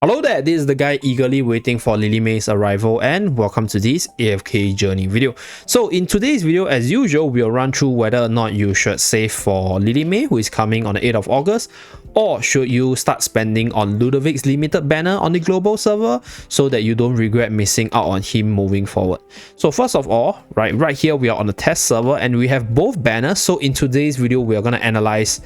Hello there, this is the guy eagerly waiting for Lily May's arrival, and welcome to this AFK journey video. So in today's video, as usual, we'll run through whether or not you should save for Lily May, who is coming on the 8th of August, or should you start spending on Ludovic's limited banner on the global server so that you don't regret missing out on him moving forward. So first of all, right here we are on the test server and we have both banners. So in today's video, we are going to analyze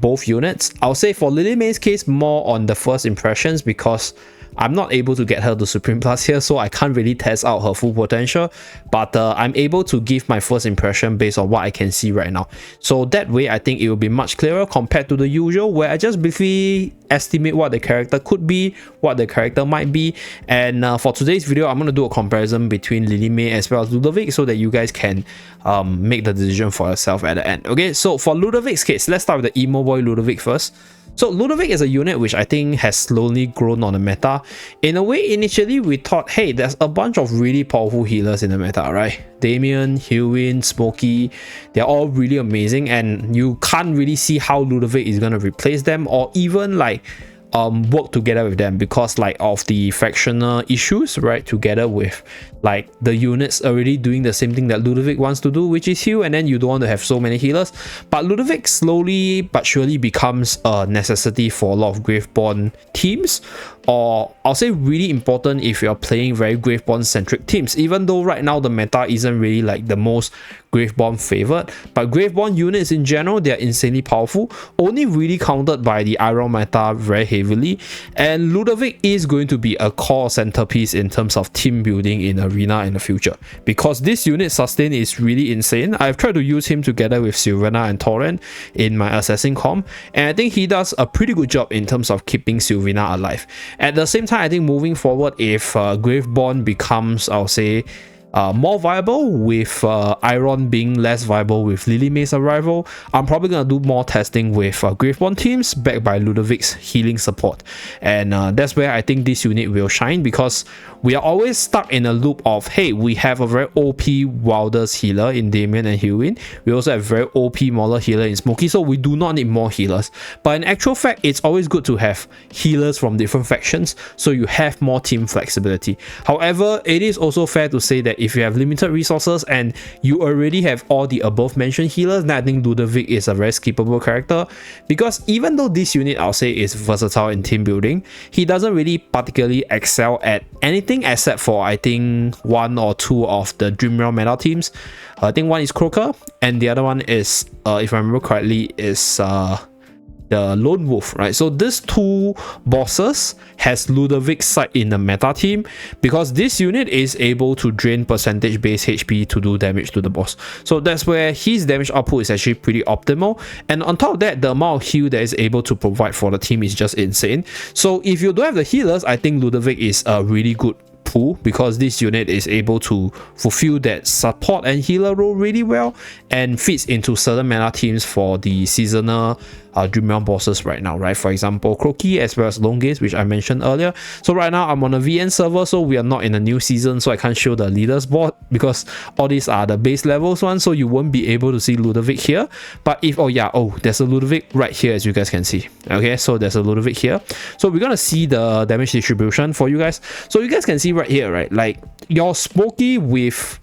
both units. I'll say for Lily May's case, more on the first impressions because I'm not able to get her to Supreme Plus here, so I can't really test out her full potential, but I'm able to give my first impression based on what I can see right now. So that way I think it will be much clearer compared to the usual where I just briefly estimate what the character could be, what the character might be. And for today's video, I'm going to do a comparison between Lily May as well as Ludovic so that you guys can make the decision for yourself at the end. Okay, so for Ludovic's case, let's start with the emo boy Ludovic first. So Ludovic is a unit which I think has slowly grown on the meta. In a way, initially we thought, hey, there's a bunch of really powerful healers in the meta, right? Damien, Hewin, Smokey, they're all really amazing and you can't really see how Ludovic is going to replace them or even work together with them because of the fractional issues, right? Together with the units already doing the same thing that Ludovic wants to do, which is heal, and then you don't want to have so many healers. But Ludovic slowly but surely becomes a necessity for a lot of Graveborn teams, or I'll say really important if you're playing very Graveborn centric teams, even though right now the meta isn't really the most Graveborn favored. But Graveborn units in general, they're insanely powerful, only really countered by the Iron meta very heavily, and Ludovic is going to be a core centerpiece in terms of team building in Arena in the future because this unit sustain is really insane. I've tried to use him together with Sylvana and Torrent in my assassin comp, and I think he does a pretty good job in terms of keeping Sylvana alive. At the same time, I think moving forward, if Graveborn becomes, I'll say, more viable with Iron being less viable with Lily May's arrival, I'm probably going to do more testing with Graveborn teams backed by Ludovic's healing support, and that's where I think this unit will shine because we are always stuck in a loop of, hey, we have a very OP Wilders healer in Damien and Hewin, we also have very OP Mauler healer in Smokey, so we do not need more healers. But in actual fact, it's always good to have healers from different factions so you have more team flexibility. However, it is also fair to say that if you have limited resources and you already have all the above mentioned healers, then I think Ludovic is a very skippable character because even though this unit I'll say is versatile in team building, he doesn't really particularly excel at anything except for I think one or two of the Dream Realm meta teams. I think one is Croaker and the other one is, if I remember correctly, is the Lone Wolf, right? So these two bosses has Ludovic's side in the meta team because this unit is able to drain percentage based HP to do damage to the boss. So that's where his damage output is actually pretty optimal, and on top of that, the amount of heal that is able to provide for the team is just insane. So if you don't have the healers, I think Ludovic is a really good pool because this unit is able to fulfill that support and healer role really well and fits into certain meta teams for the seasonal Dream Realm bosses right now, right? For example, Croaky as well as Longaze, which I mentioned earlier. So right now I'm on a VN server, so we are not in a new season, so I can't show the leaders board because all these are the base levels one, so you won't be able to see Ludovic here. But if there's a Ludovic right here, as you guys can see. Okay, so there's a Ludovic here. So we're gonna see the damage distribution for you guys. So you guys can see right here, right? Your Smokey with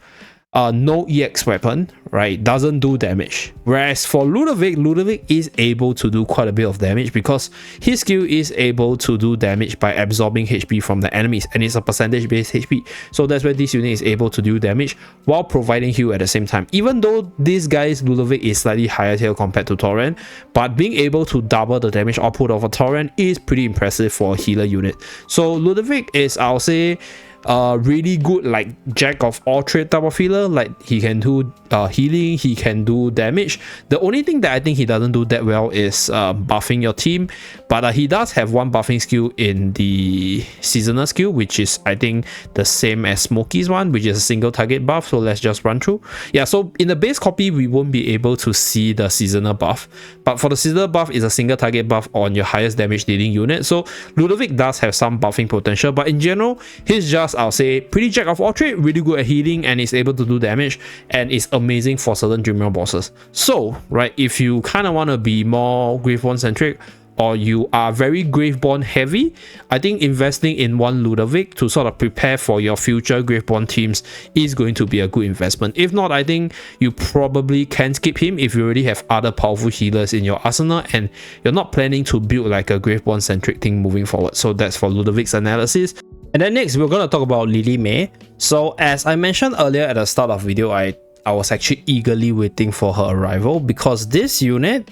no EX weapon, right, doesn't do damage, whereas for Ludovic is able to do quite a bit of damage because his skill is able to do damage by absorbing HP from the enemies, and it's a percentage based HP, so that's where this unit is able to do damage while providing heal at the same time. Even though this guy's Ludovic is slightly higher tier compared to Torrent, but being able to double the damage output of a Torrent is pretty impressive for a healer unit. So Ludovic is, I'll say, really good jack of all trade type of healer. He can do healing, he can do damage. The only thing that I think he doesn't do that well is buffing your team, but he does have one buffing skill in the seasonal skill, which is I think the same as Smokey's one, which is a single target buff. So let's just run through. Yeah, so in the base copy we won't be able to see the seasonal buff, but for the seasonal buff is a single target buff on your highest damage dealing unit. So Ludovic does have some buffing potential, but in general he's just, I'll say, pretty jack of all trade, really good at healing, and is able to do damage, and is amazing for certain Dream Realm bosses. So, right, if you kind of want to be more Graveborn centric, or you are very Graveborn heavy, I think investing in one Ludovic to sort of prepare for your future Graveborn teams is going to be a good investment. If not, I think you probably can skip him if you already have other powerful healers in your arsenal and you're not planning to build like a Graveborn centric thing moving forward. So that's for Ludovic's analysis. And then next, we're going to talk about Lily May. So as I mentioned earlier at the start of the video, I was actually eagerly waiting for her arrival because this unit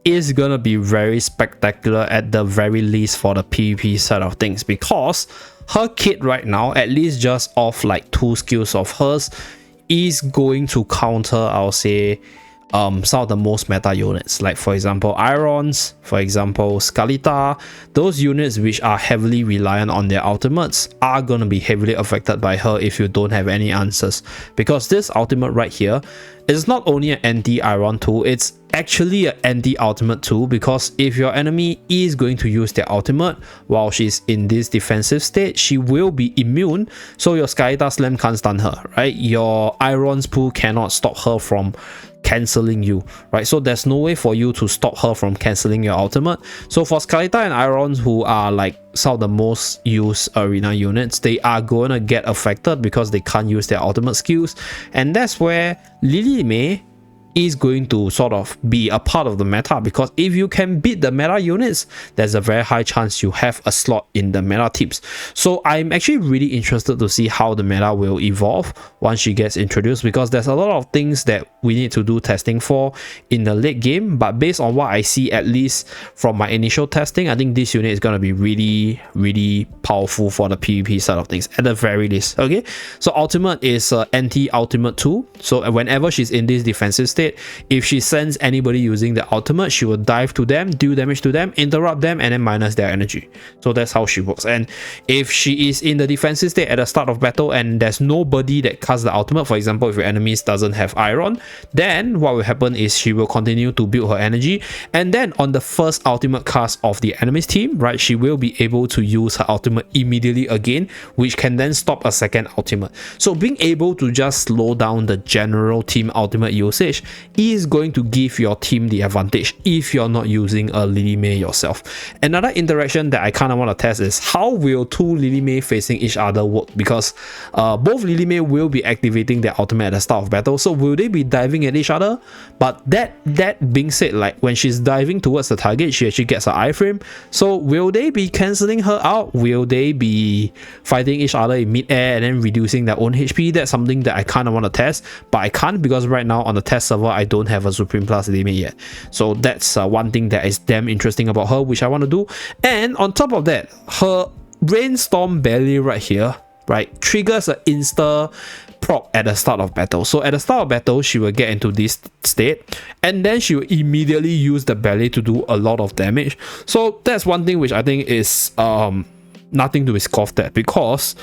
is gonna be very spectacular at the very least for the PvP side of things, because her kit right now, at least just off like 2 skills of hers, is going to counter, I'll say, some of the most meta units, like for example Irons, for example Skalita. Those units which are heavily reliant on their ultimates are going to be heavily affected by her if you don't have any answers, because this ultimate right here is not only an anti-Iron tool, it's actually an anti-ultimate tool, because if your enemy is going to use their ultimate while she's in this defensive state, she will be immune, so your Skalita Slam can't stun her, right? Your Iron's pool cannot stop her from cancelling you, right? So there's no way for you to stop her from cancelling your ultimate. So for Skalita and Irons, who are like some of the most used arena units, they are going to get affected because they can't use their ultimate skills, and that's where Lily May is going to sort of be a part of the meta, because if you can beat the meta units, there's a very high chance you have a slot in the meta tips. So I'm actually really interested to see how the meta will evolve once she gets introduced, because there's a lot of things that we need to do testing for in the late game, but based on what I see, at least from my initial testing, I think this unit is going to be really powerful for the PvP side of things at the very least. Okay, so ultimate is anti-ultimate tool, so whenever she's in this defensive state, if she sends anybody using the ultimate, she will dive to them, do damage to them, interrupt them, and then minus their energy. So that's how she works. And if she is in the defensive state at the start of battle and there's nobody that casts the ultimate, for example if your enemies doesn't have Iron, then what will happen is she will continue to build her energy, and then on the first ultimate cast of the enemy's team, right, she will be able to use her ultimate immediately again, which can then stop a second ultimate. So being able to just slow down the general team ultimate usage is going to give your team the advantage if you're not using a Lily May yourself. Another interaction that I kind of want to test is how will two Lily May facing each other work, because both Lily May will be activating their ultimate at the start of battle. So will they be diving at each other? But that being said, like when she's diving towards the target, she actually gets her iframe. So will they be cancelling her out? Will they be fighting each other in mid-air and then reducing their own HP? That's something that I kind of want to test, but I can't, because right now on the test server I don't have a Supreme Plus limit yet. So that's one thing that is damn interesting about her, which I want to do. And on top of that, her Rainstorm Belly right here, right, triggers an insta proc at the start of battle. So at the start of battle, she will get into this state, and then she will immediately use the belly to do a lot of damage. So that's one thing which I think is nothing to be scoffed at, because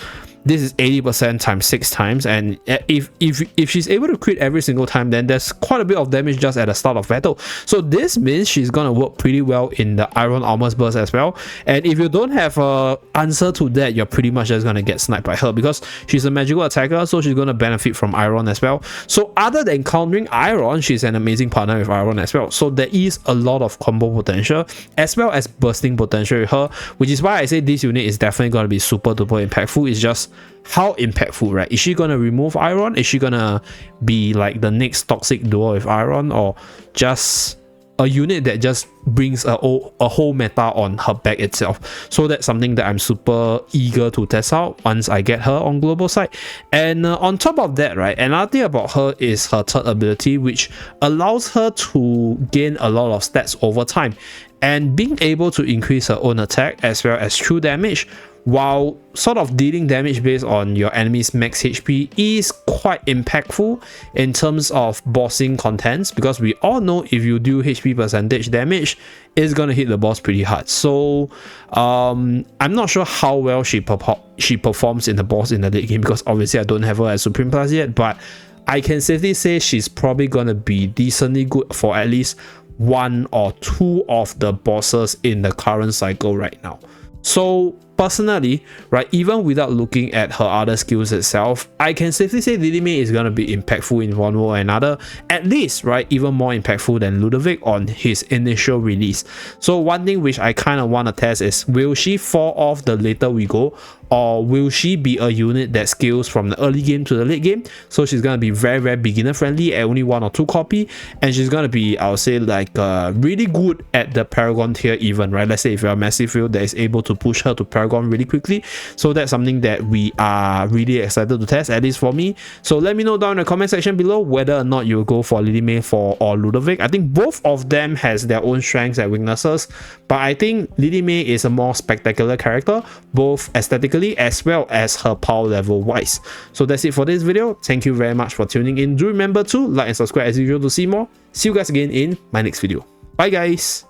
this is 80% times 6 times, and if she's able to crit every single time, then there's quite a bit of damage just at the start of battle. So this means she's gonna work pretty well in the Iron Armor's burst as well, and if you don't have an answer to that, you're pretty much just gonna get sniped by her, because she's a magical attacker, so she's gonna benefit from Iron as well. So other than countering Iron, she's an amazing partner with Iron as well. So there is a lot of combo potential as well as bursting potential with her, which is why I say this unit is definitely gonna be super duper impactful. It's just how impactful, right? Is she gonna remove Iron? Is she gonna be like the next toxic duo with Iron, or just a unit that just brings a whole meta on her back itself? So that's something that I'm super eager to test out once I get her on global side. And on top of that, right, another thing about her is her third ability, which allows her to gain a lot of stats over time, and being able to increase her own attack as well as true damage while sort of dealing damage based on your enemy's max HP is quite impactful in terms of bossing contents, because we all know if you do HP percentage damage, it's gonna hit the boss pretty hard. So I'm not sure how well she performs in the boss in the late game, because obviously I don't have her as Supreme Plus yet, but I can safely say she's probably gonna be decently good for at least 1 or 2 of the bosses in the current cycle right now. So personally, right, even without looking at her other skills itself, I can safely say Lily May is gonna be impactful in one way or another, at least, right, even more impactful than Ludovic on his initial release. So one thing which I kind of want to test is, will she fall off the later we go, or will she be a unit that scales from the early game to the late game? So she's gonna be very beginner friendly at only 1 or 2 copy, and she's gonna be, I'll say, like really good at the Paragon tier even, right? Let's say if you're a massive field that is able to push her to Paragon really quickly. So that's something that we are really excited to test, at least for me. So let me know down in the comment section below whether or not you'll go for Lily May or Ludovic. I think both of them has their own strengths and weaknesses, but I think Lily May is a more spectacular character, both aesthetically as well as her power level wise. So that's it for this video. Thank you very much for tuning in. Do remember to like and subscribe as usual to see more. See you guys again in my next video. Bye guys.